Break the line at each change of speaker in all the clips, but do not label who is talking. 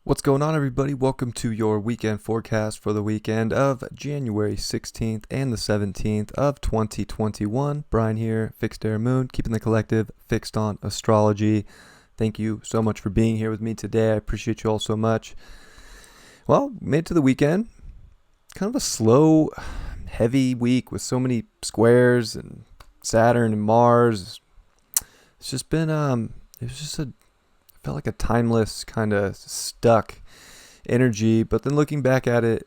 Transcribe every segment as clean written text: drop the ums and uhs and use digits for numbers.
What's going on, everybody? Welcome to your weekend forecast for the weekend of January 16th and the 17th of 2021. Brian here, Fixed Air Moon, keeping the collective fixed on astrology. Thank you so much for being here with me today. I appreciate you all so much. Well, made it to the weekend. Kind of a slow, heavy week with so many squares and Saturn and Mars. It's just been, felt like a timeless kind of stuck energy, but then looking back at it,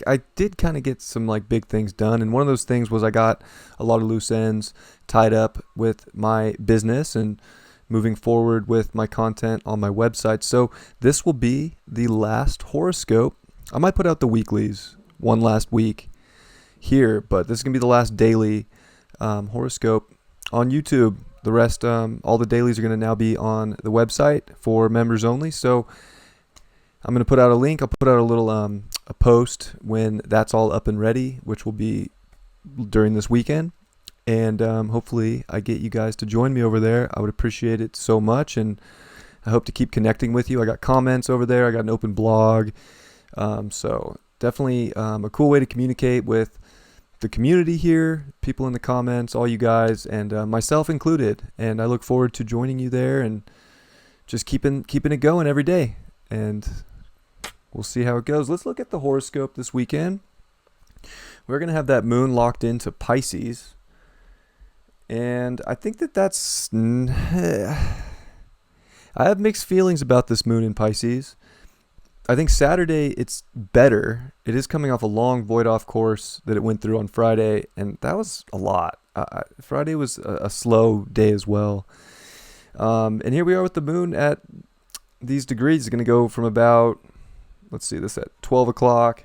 I did kind of get some like big things done, and one of those things was I got a lot of loose ends tied up with my business and moving forward with my content on my website. So this will be the last horoscope. I might put out the weeklies one last week here, but this is gonna be the last daily horoscope on YouTube. The rest, all the dailies are going to now be on the website for members only. So I'm going to put out a link. I'll put out a little a post when that's all up and ready, which will be during this weekend. And hopefully I get you guys to join me over there. I would appreciate it so much. And I hope to keep connecting with you. I got comments over there. I got an open blog. So definitely a cool way to communicate with the community here, people in the comments, all you guys, and myself included. And I look forward to joining you there and just keeping it going every day. And we'll see how it goes. Let's look at the horoscope this weekend. We're going to have that moon locked into Pisces. And I think that's... I have mixed feelings about this moon in Pisces. I think Saturday it's better. It is coming off a long void off course that it went through on Friday, and that was a lot. Friday was a slow day as well. And here we are with the moon at these degrees. It's going to go from about, let's see, this at 12 o'clock.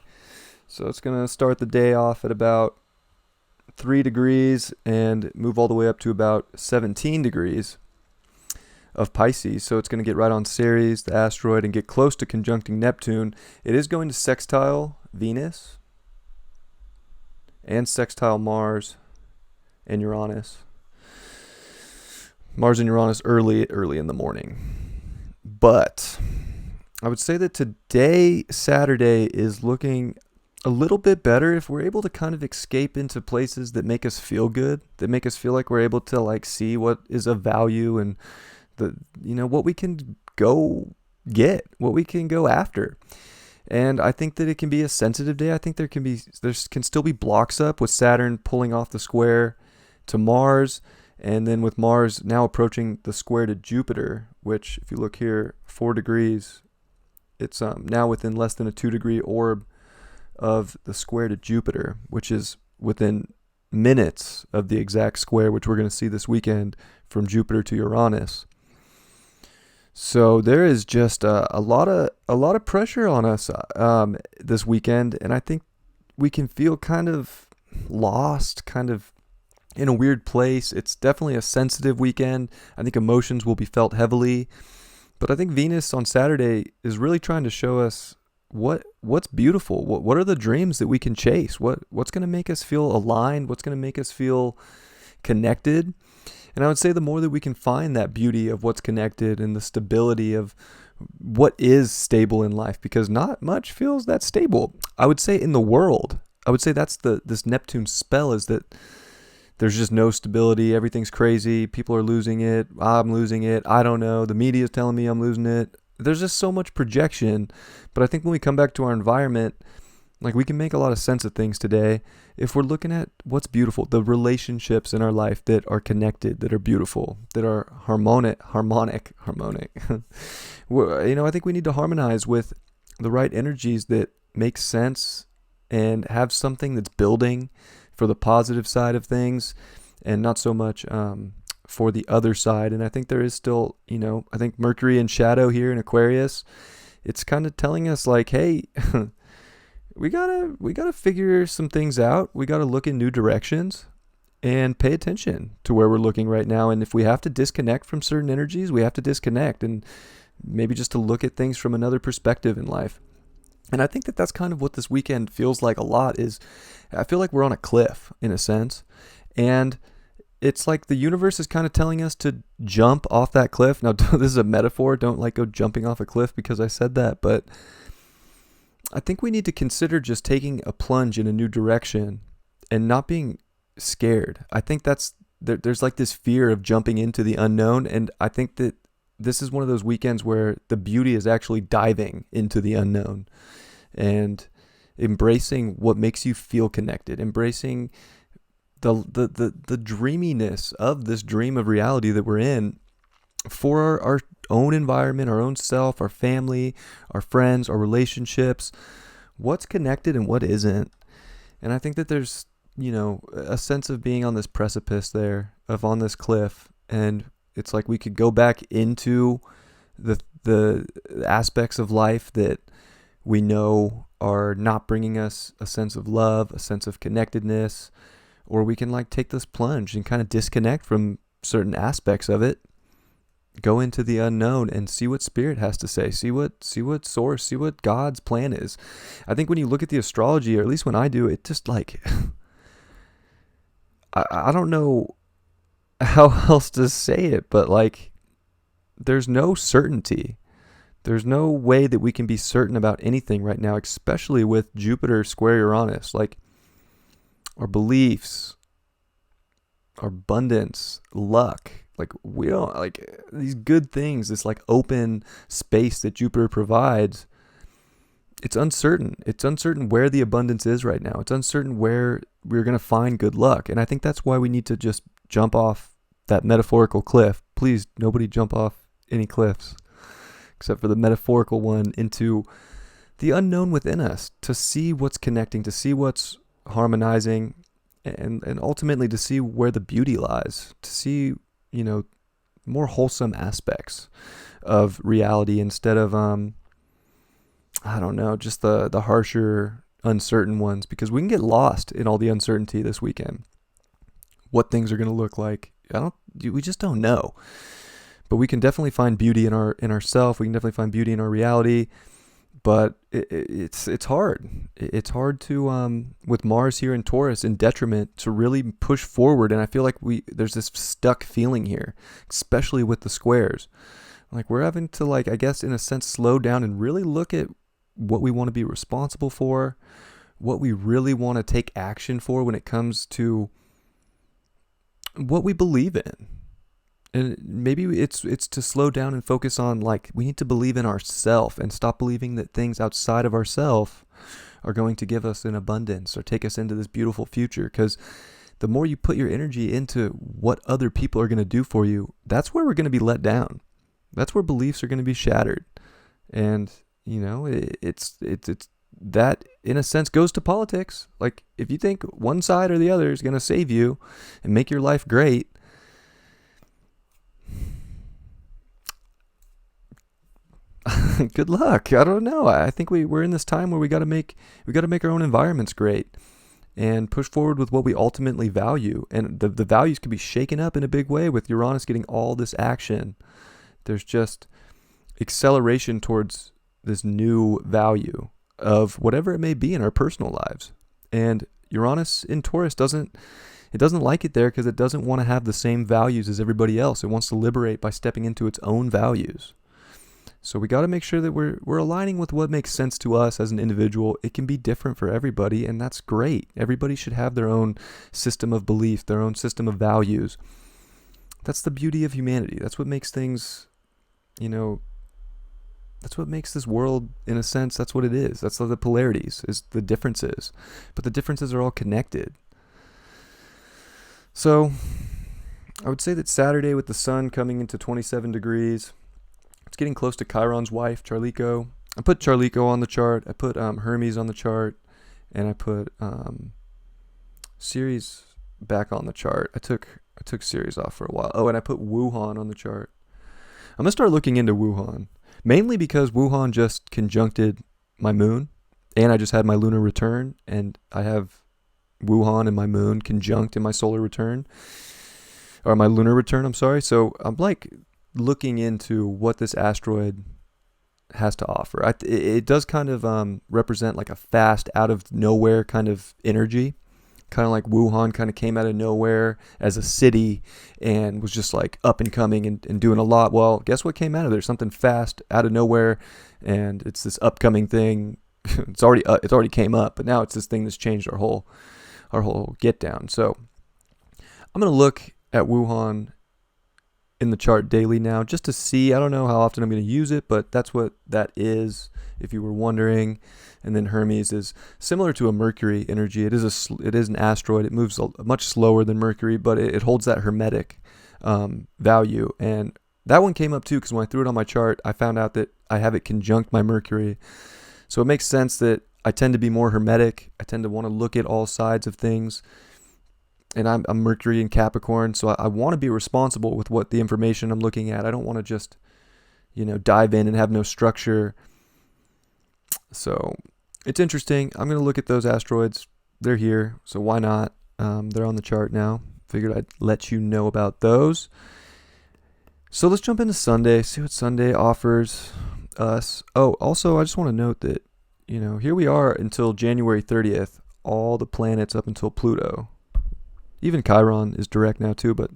So it's going to start the day off at about 3 degrees and move all the way up to about 17 degrees of Pisces. So it's going to get right on Ceres, the asteroid, and get close to conjuncting Neptune. It is going to sextile Venus and sextile Mars and Uranus. Mars and Uranus early in the morning. But I would say that today, Saturday, is looking a little bit better if we're able to kind of escape into places that make us feel good, that make us feel like we're able to like see what is of value and what we can go get, what we can go after. And I think that it can be a sensitive day. I think there can still be blocks up with Saturn pulling off the square to Mars, and then with Mars now approaching the square to Jupiter, which if you look here, 4 degrees, it's now within less than a 2-degree orb of the square to Jupiter, which is within minutes of the exact square, which we're going to see this weekend from Jupiter to Uranus. So there is just a lot of pressure on us this weekend, and I think we can feel kind of lost, kind of in a weird place. It's definitely a sensitive weekend. I think emotions will be felt heavily, but I think Venus on Saturday is really trying to show us what's beautiful. What are the dreams that we can chase? What's going to make us feel aligned? What's going to make us feel connected? And I would say the more that we can find that beauty of what's connected and the stability of what is stable in life, because not much feels that stable. I would say in the world, I would say that's this Neptune spell, is that there's just no stability. Everything's crazy. People are losing it. I'm losing it. I don't know. The media is telling me I'm losing it. There's just so much projection. But I think when we come back to our environment, like we can make a lot of sense of things today if we're looking at what's beautiful, the relationships in our life that are connected, that are beautiful, that are harmonic. I think we need to harmonize with the right energies that make sense and have something that's building for the positive side of things, and not so much for the other side. And I think there is still, I think Mercury in shadow here in Aquarius, it's kind of telling us like, hey, we gotta figure some things out. We gotta look in new directions and pay attention to where we're looking right now. And if we have to disconnect from certain energies, we have to disconnect, and maybe just to look at things from another perspective in life. And I think that that's kind of what this weekend feels like a lot, is I feel like we're on a cliff in a sense. And it's like the universe is kind of telling us to jump off that cliff. Now, this is a metaphor. Don't like go jumping off a cliff because I said that. But I think we need to consider just taking a plunge in a new direction and not being scared. I think there's like this fear of jumping into the unknown. And I think that this is one of those weekends where the beauty is actually diving into the unknown and embracing what makes you feel connected, embracing the dreaminess of this dream of reality that we're in for our own environment, our own self, our family, our friends, our relationships, what's connected and what isn't. And I think that there's, a sense of being on this precipice there, on this cliff, and it's like we could go back into the aspects of life that we know are not bringing us a sense of love, a sense of connectedness, or we can like take this plunge and kind of disconnect from certain aspects of it, go into the unknown and see what spirit has to say, see what source, see what God's plan is. I think when you look at the astrology, or at least when I do, it just like, I don't know how else to say it, but like there's no certainty. There's no way that we can be certain about anything right now, especially with Jupiter square Uranus. Like our beliefs, our abundance, luck, like we don't like these good things, this like open space that Jupiter provides. It's uncertain. It's uncertain where the abundance is right now. It's uncertain where we're going to find good luck. And I think that's why we need to just jump off that metaphorical cliff. Please, nobody jump off any cliffs except for the metaphorical one, into the unknown within us, to see what's connecting, to see what's harmonizing, and ultimately to see where the beauty lies, to see, more wholesome aspects of reality instead of, just the harsher, uncertain ones, because we can get lost in all the uncertainty this weekend. What things are going to look like, we just don't know. But we can definitely find beauty in ourself. We can definitely find beauty in our reality. But it's hard. It's hard to with Mars here in Taurus in detriment to really push forward. And I feel like there's this stuck feeling here, especially with the squares. Like we're having to I guess in a sense slow down and really look at what we want to be responsible for, what we really want to take action for when it comes to what we believe in. And maybe it's to slow down and focus on we need to believe in ourselves and stop believing that things outside of ourselves are going to give us an abundance or take us into this beautiful future. Because the more you put your energy into what other people are going to do for you, that's where we're going to be let down. That's where beliefs are going to be shattered. And, it's that in a sense goes to politics. Like if you think one side or the other is going to save you and make your life great, good luck. I don't know. I think we're in this time where we got to make our own environments great and push forward with what we ultimately value. And the values can be shaken up in a big way with Uranus getting all this action. There's just acceleration towards this new value of whatever it may be in our personal lives. And Uranus in Taurus doesn't like it there because it doesn't want to have the same values as everybody else. It wants to liberate by stepping into its own values. So we got to make sure that we're aligning with what makes sense to us as an individual. It can be different for everybody, and that's great. Everybody should have their own system of belief, their own system of values. That's the beauty of humanity. That's what makes things, that's what makes this world, in a sense, that's what it is. That's the polarities, is the differences. But the differences are all connected. So I would say that Saturday with the sun coming into 27 degrees, it's getting close to Chiron's wife, Charliko. I put Charliko on the chart. I put Hermes on the chart. And I put Ceres back on the chart. I took Ceres off for a while. Oh, and I put Wuhan on the chart. I'm going to start looking into Wuhan. Mainly because Wuhan just conjuncted my moon. And I just had my lunar return. And I have Wuhan and my moon conjunct in my solar return. Or my lunar return, I'm sorry. So I'm looking into what this asteroid has to offer. It does kind of represent like a fast, out of nowhere kind of energy. Kind of like Wuhan kind of came out of nowhere as a city and was just like up and coming and doing a lot. Well, guess what came out of there? Something fast out of nowhere, and it's this upcoming thing. It's already came up, but now it's this thing that's changed our whole get down. So I'm gonna look at Wuhan in the chart daily now just to see. I don't know how often I'm going to use it, but that's what that is, if you were wondering. And then Hermes is similar to a Mercury energy. It is an asteroid. It moves much slower than Mercury, but it holds that hermetic value. And that one came up too, because when I threw it on my chart, I found out that I have it conjunct my Mercury. So it makes sense that I tend to be more hermetic. I tend to want to look at all sides of things. And I'm Mercury in Capricorn, so I want to be responsible with what the information I'm looking at. I don't want to just, dive in and have no structure. So it's interesting. I'm going to look at those asteroids. They're here, so why not? They're on the chart now. Figured I'd let you know about those. So let's jump into Sunday, see what Sunday offers us. Oh, also, I just want to note that, here we are until January 30th, all the planets up until Pluto. Even Chiron is direct now too, but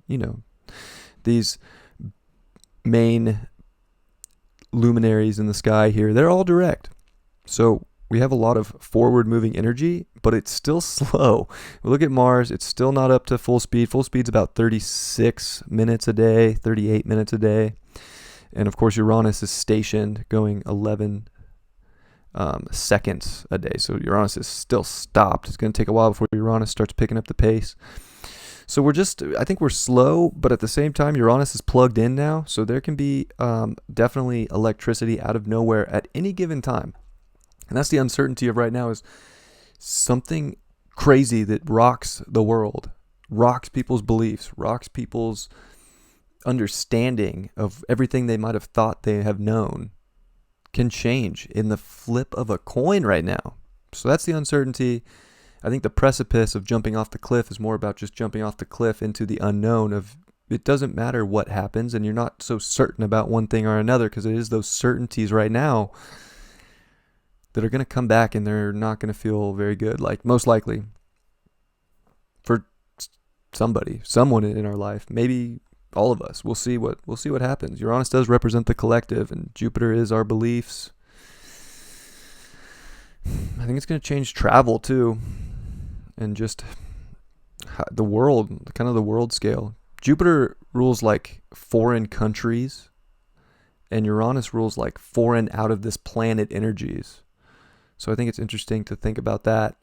these main luminaries in the sky here, they're all direct. So we have a lot of forward moving energy, but it's still slow. We look at Mars, it's still not up to full speed. Full speed's about 36 minutes a day, 38 minutes a day. And of course, Uranus is stationed going 11 seconds a day. So Uranus is still stopped. It's going to take a while before Uranus starts picking up the pace. So I think we're slow, but at the same time, Uranus is plugged in now. So there can be definitely electricity out of nowhere at any given time. And that's the uncertainty of right now, is something crazy that rocks the world, rocks people's beliefs, rocks people's understanding of everything they might have thought they have known, can change in the flip of a coin right now. So that's the uncertainty. I think the precipice of jumping off the cliff is more about just jumping off the cliff into the unknown of, it doesn't matter what happens, and you're not so certain about one thing or another, because it is those certainties right now that are going to come back, and they're not going to feel very good, like most likely for someone in our life, maybe all of us. We'll see what happens. Uranus does represent the collective, and Jupiter is our beliefs. I think it's going to change travel too, and just the world, kind of the world scale. Jupiter rules like foreign countries, and Uranus rules like foreign, out of this planet energies. So I think it's interesting to think about that,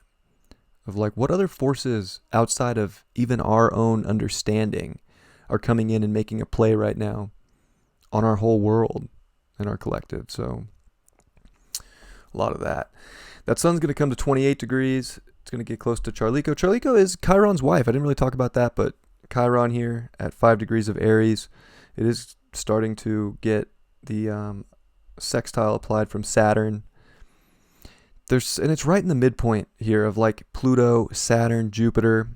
of like what other forces outside of even our own understanding are coming in and making a play right now on our whole world and our collective. So a lot of that. That sun's going to come to 28 degrees. It's going to get close to Charlico. Charlico is Chiron's wife. I didn't really talk about that, but Chiron here at 5 degrees of Aries. It is starting to get the sextile applied from Saturn. And it's right in the midpoint here of like Pluto, Saturn, Jupiter.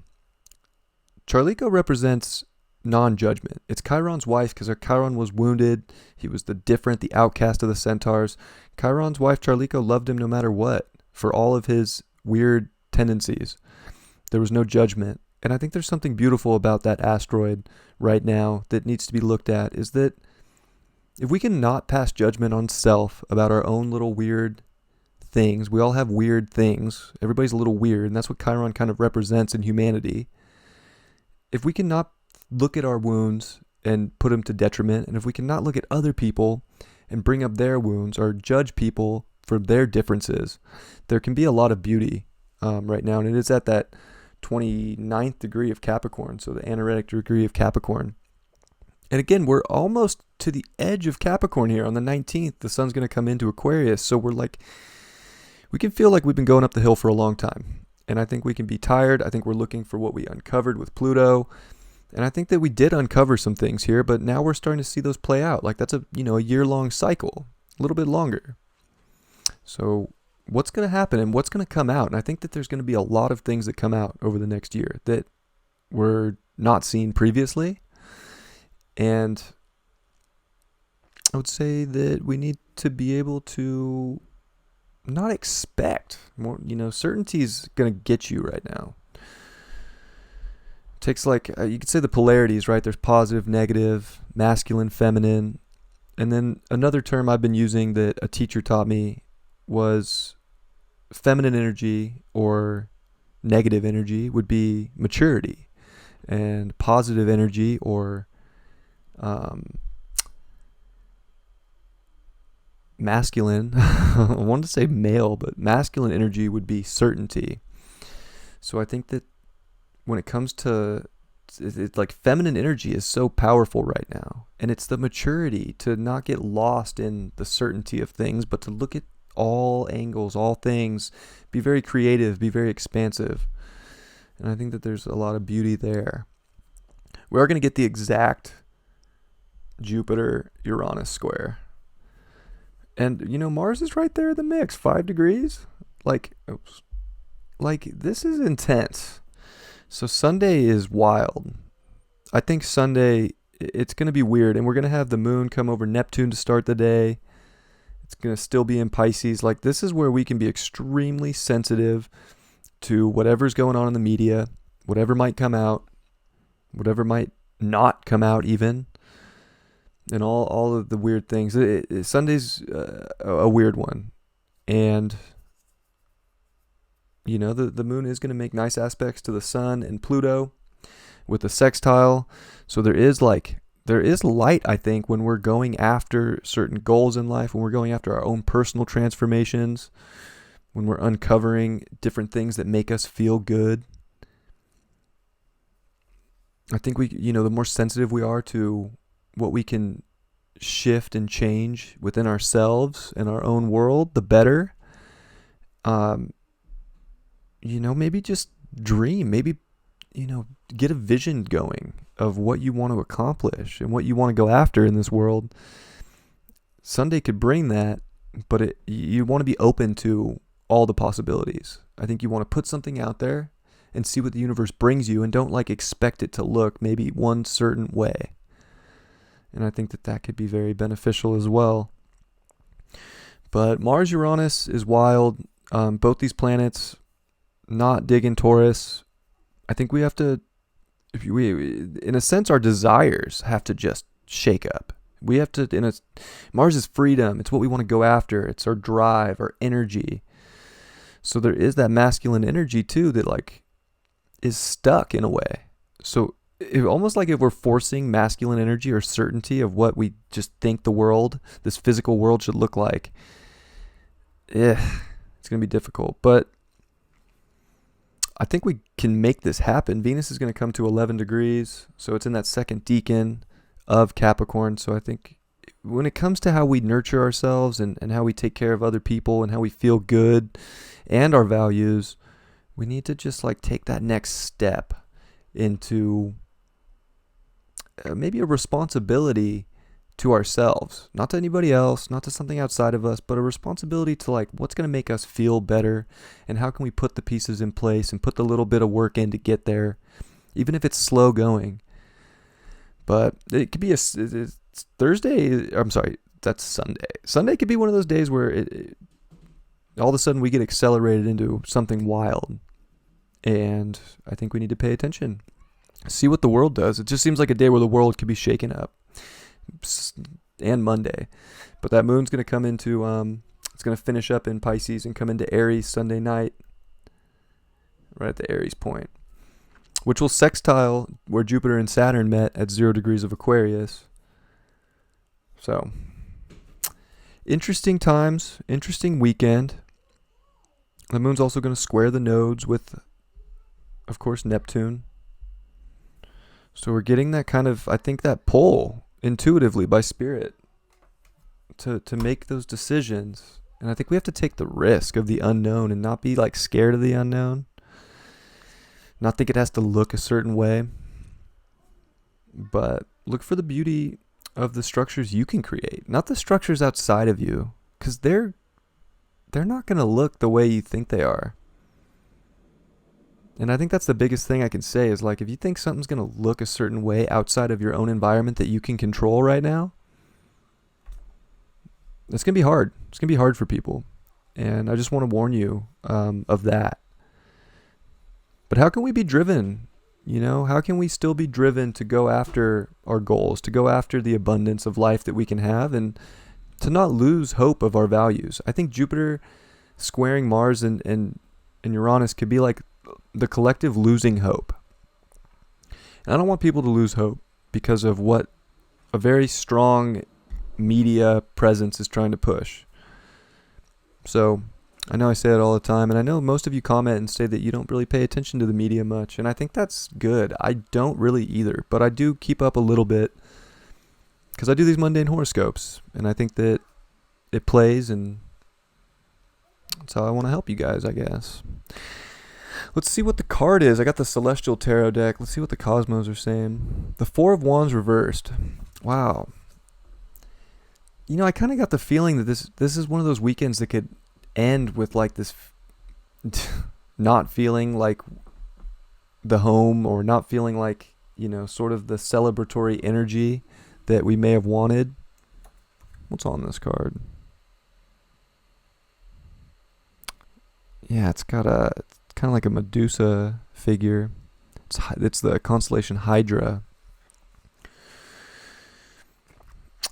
Charlico represents non-judgment. It's Chiron's wife because Chiron was wounded. He was the outcast of the centaurs. Chiron's wife, Charlico, loved him no matter what, for all of his weird tendencies. There was no judgment. And I think there's something beautiful about that asteroid right now that needs to be looked at, is that if we can not pass judgment on self about our own little weird things, we all have weird things. Everybody's a little weird, and that's what Chiron kind of represents in humanity. If we cannot look at our wounds and put them to detriment, and if we cannot look at other people and bring up their wounds or judge people for their differences, there can be a lot of beauty right now. And it is at that 29th degree of Capricorn, so the anaretic degree of Capricorn. And again, we're almost to the edge of Capricorn here. On the 19th, the sun's going to come into Aquarius. So we can feel like we've been going up the hill for a long time. And I think we can be tired. I think we're looking for what we uncovered with Pluto. And I think that we did uncover some things here, but now we're starting to see those play out. Like that's a year-long cycle, a little bit longer. So what's going to happen and what's going to come out? And I think that there's going to be a lot of things that come out over the next year that were not seen previously. And I would say that we need to be able to not expect more. Certainty is going to get you right now. It takes like, you could say the polarities, right? There's positive, negative, masculine, feminine. And then another term I've been using that a teacher taught me was feminine energy or negative energy would be maturity, and positive energy or masculine, I wanted to say male, but masculine energy would be certainty. So I think that when it comes to it's like feminine energy is so powerful right now, and it's the maturity to not get lost in the certainty of things, but to look at all angles, all things, be very creative, be very expansive. And I think that there's a lot of beauty there. We are going to get the exact Jupiter Uranus square. And Mars is right there in the mix, 5 degrees. Like this is intense. So Sunday is wild. I think Sunday, it's going to be weird. And we're going to have the moon come over Neptune to start the day. It's going to still be in Pisces. Like, this is where we can be extremely sensitive to whatever's going on in the media, whatever might come out, whatever might not come out even, and all of the weird things. Sunday's a weird one. And the moon is going to make nice aspects to the sun and Pluto with the sextile. So there is light, I think, when we're going after certain goals in life, when we're going after our own personal transformations, when we're uncovering different things that make us feel good. I think the more sensitive we are to what we can shift and change within ourselves and our own world, the better. Maybe just dream, maybe, get a vision going of what you want to accomplish and what you want to go after in this world. Sunday could bring that, but you want to be open to all the possibilities. I think you want to put something out there and see what the universe brings you, and don't expect it to look maybe one certain way. And I think that could be very beneficial as well. But Mars Uranus is wild. Both these planets not digging Taurus. I think we have to, in a sense, our desires have to just shake up. We have to, Mars is freedom. It's what we want to go after. It's our drive, our energy. So there is that masculine energy too that is stuck in a way. So almost like if we're forcing masculine energy or certainty of what we just think the world, this physical world, should look like, it's going to be difficult. But I think we can make this happen. Venus is going to come to 11 degrees, so it's in that second decan of Capricorn. So I think when it comes to how we nurture ourselves and how we take care of other people and how we feel good and our values, we need to just take that next step into maybe a responsibility to ourselves, not to anybody else, not to something outside of us, but a responsibility to what's going to make us feel better, and how can we put the pieces in place and put the little bit of work in to get there, even if it's slow going. But it could be it's Thursday. I'm sorry, that's Sunday. Sunday could be one of those days where all of a sudden we get accelerated into something wild, and I think we need to pay attention, see what the world does. It just seems like a day where the world could be shaken up. And Monday, but that moon's going to come into it's going to finish up in Pisces and come into Aries Sunday night, right at the Aries point, which will sextile where Jupiter and Saturn met at 0 degrees of Aquarius. So interesting times, interesting weekend. The moon's also going to square the nodes with, of course, Neptune. So we're getting that kind of, I think, that pull intuitively by spirit to make those decisions. And I think we have to take the risk of the unknown and not be scared of the unknown, not think it has to look a certain way, but look for the beauty of the structures you can create, not the structures outside of you, because they're not going to look the way you think they are. And I think that's the biggest thing I can say is if you think something's going to look a certain way outside of your own environment that you can control right now, It's going to be hard. It's going to be hard for people. And I just want to warn you of that. But how can we be driven? How can we still be driven to go after our goals, to go after the abundance of life that we can have, and to not lose hope of our values? I think Jupiter squaring Mars and Uranus could be like the collective losing hope. And I don't want people to lose hope because of what a very strong media presence is trying to push. So I know I say it all the time, and I know most of you comment and say that you don't really pay attention to the media much, and I think that's good. I don't really either, but I do keep up a little bit because I do these mundane horoscopes, and I think that it plays, and that's how I want to help you guys, I guess. Let's see what the card is. I got the Celestial Tarot deck. Let's see what the Cosmos are saying. The Four of Wands reversed. Wow. I kind of got the feeling that this is one of those weekends that could end with like this not feeling like the home, or not feeling like, sort of the celebratory energy that we may have wanted. What's on this card? Yeah, it's kind of like a Medusa figure. It's the constellation Hydra.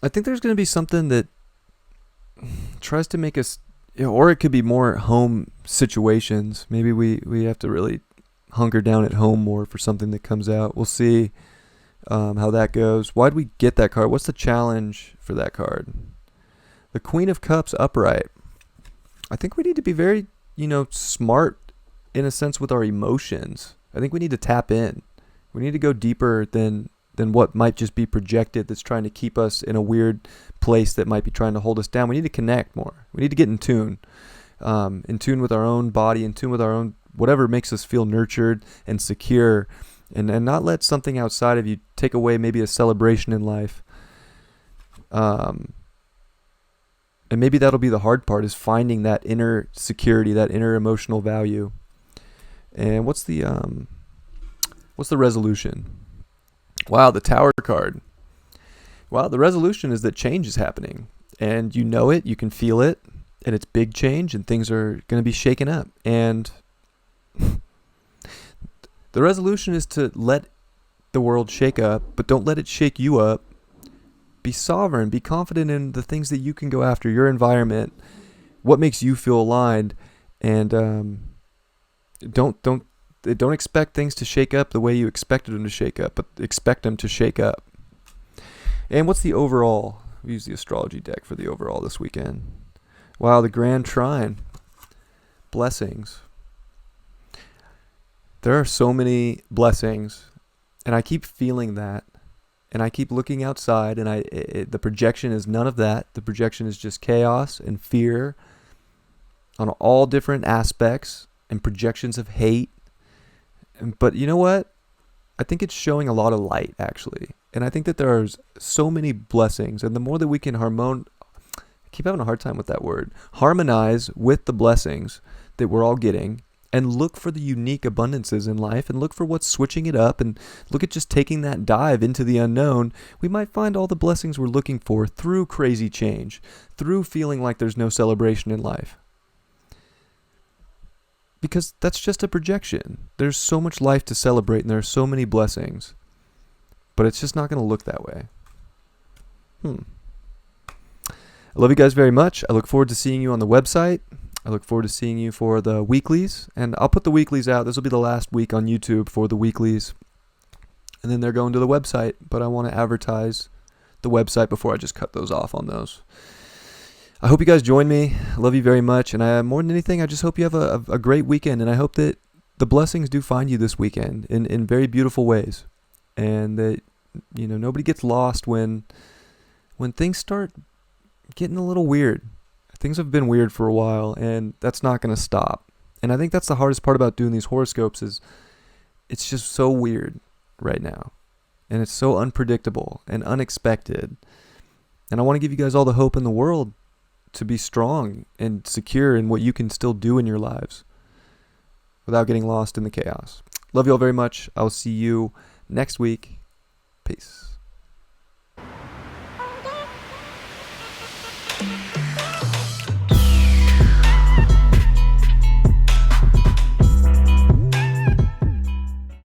I think there's going to be something that tries to make us, or it could be more home situations. Maybe we have to really hunker down at home more for something that comes out. We'll see how that goes. Why'd we get that card? What's the challenge for that card? The Queen of Cups upright. I think we need to be very, smart in a sense with our emotions. I think we need to tap in. We need to go deeper than what might just be projected, that's trying to keep us in a weird place that might be trying to hold us down. We need to connect more. We need to get in tune with our own body, in tune with our own, whatever makes us feel nurtured and secure, and not let something outside of you take away maybe a celebration in life. And maybe that'll be the hard part, is finding that inner security, that inner emotional value. And what's the resolution? Wow, the Tower card. Wow, the resolution is that change is happening, and you know it, you can feel it, and it's big change, and things are going to be shaken up. And the resolution is to let the world shake up, but don't let it shake you up. Be sovereign, be confident in the things that you can go after, your environment, what makes you feel aligned, and don't expect things to shake up the way you expected them to shake up, but expect them to shake up. And what's the overall? We use the astrology deck for the overall this weekend. Wow, the Grand Trine. Blessings. There are so many blessings, and I keep feeling that, and I keep looking outside, and the projection is none of that. The projection is just chaos and fear on all different aspects, and projections of hate. But you know what? I think it's showing a lot of light, actually. And I think that there are so many blessings. And the more that we can I keep having a hard time with that word, harmonize with the blessings that we're all getting, and look for the unique abundances in life, and look for what's switching it up, and look at just taking that dive into the unknown, we might find all the blessings we're looking for through crazy change, through feeling like there's no celebration in life. Because that's just a projection. There's so much life to celebrate, and there are so many blessings. But it's just not going to look that way. I love you guys very much. I look forward to seeing you on the website. I look forward to seeing you for the weeklies. And I'll put the weeklies out. This will be the last week on YouTube for the weeklies. And then they're going to the website. But I want to advertise the website before I just cut those off on those. I hope you guys join me. I love you very much. And more than anything, I just hope you have a great weekend. And I hope that the blessings do find you this weekend in very beautiful ways. And that, nobody gets lost when things start getting a little weird. Things have been weird for a while, and that's not going to stop. And I think that's the hardest part about doing these horoscopes, is it's just so weird right now. And it's so unpredictable and unexpected. And I want to give you guys all the hope in the world to be strong and secure in what you can still do in your lives without getting lost in the chaos. Love you all very much. I'll see you next week. Peace.